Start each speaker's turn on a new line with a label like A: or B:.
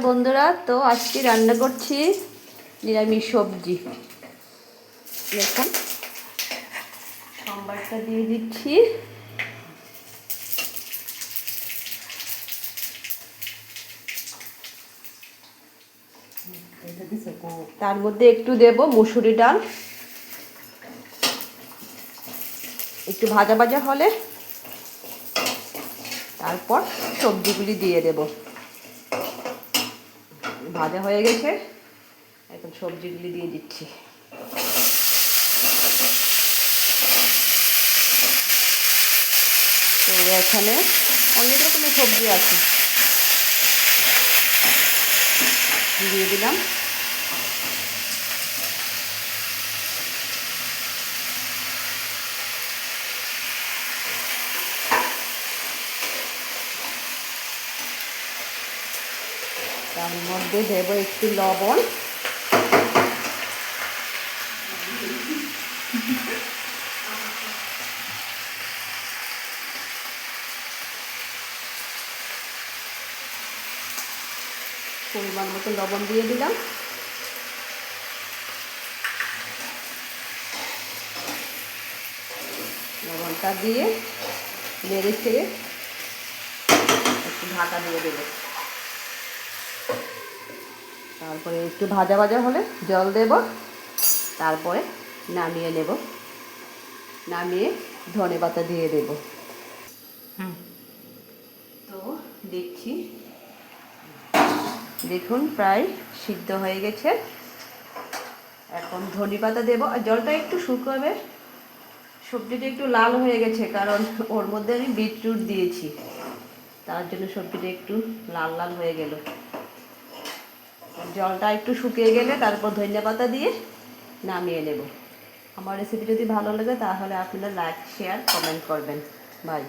A: বন্ধুরা, তো আজকে রান্না করছি নিরামিষ সবজি। দেখুন, সম্বারটা দিয়ে দিচ্ছি। তার মধ্যে একটু দেব মুসুরি ডাল। একটু ভাজা ভাজা হলে তারপর সবজিগুলি দিয়ে দেব। ভাজা হয়ে গেছে, এখন সবজিগুলি দিয়ে দিচ্ছি। তো এখানে অনেক রকমের সবজি আছে, দিয়ে দিলাম। তার মধ্যে দেব একটু লবণ, পরিমাণ মতো লবণ দিয়ে দিলাম। লবণটা দিয়ে নেড়ে ছেড়ে একটু ঢাকা দিয়ে দেব। তারপরে একটু ভাজা ভাজা হলে জল দেব, তারপরে নামিয়ে নেব। নামিয়ে ধনেপাতা দিয়ে দেব। তো দেখছি, দেখুন প্রায় সিদ্ধ হয়ে গেছে। এখন ধনেপাতা দেব, আর জলটা একটু শুকাবে। সবজিটা একটু লাল হয়ে গেছে, কারণ ওর মধ্যে আমি বিটরুট দিয়েছি, তার জন্য সবজিটা একটু লাল লাল হয়ে গেল। জলটা একটু শুকিয়ে গেলে তারপর ধনেপাতা দিয়ে নামিয়ে নেব। আমার রেসিপি যদি ভালো লাগে তাহলে আপনারা লাইক, শেয়ার, কমেন্ট করবেন। বাই।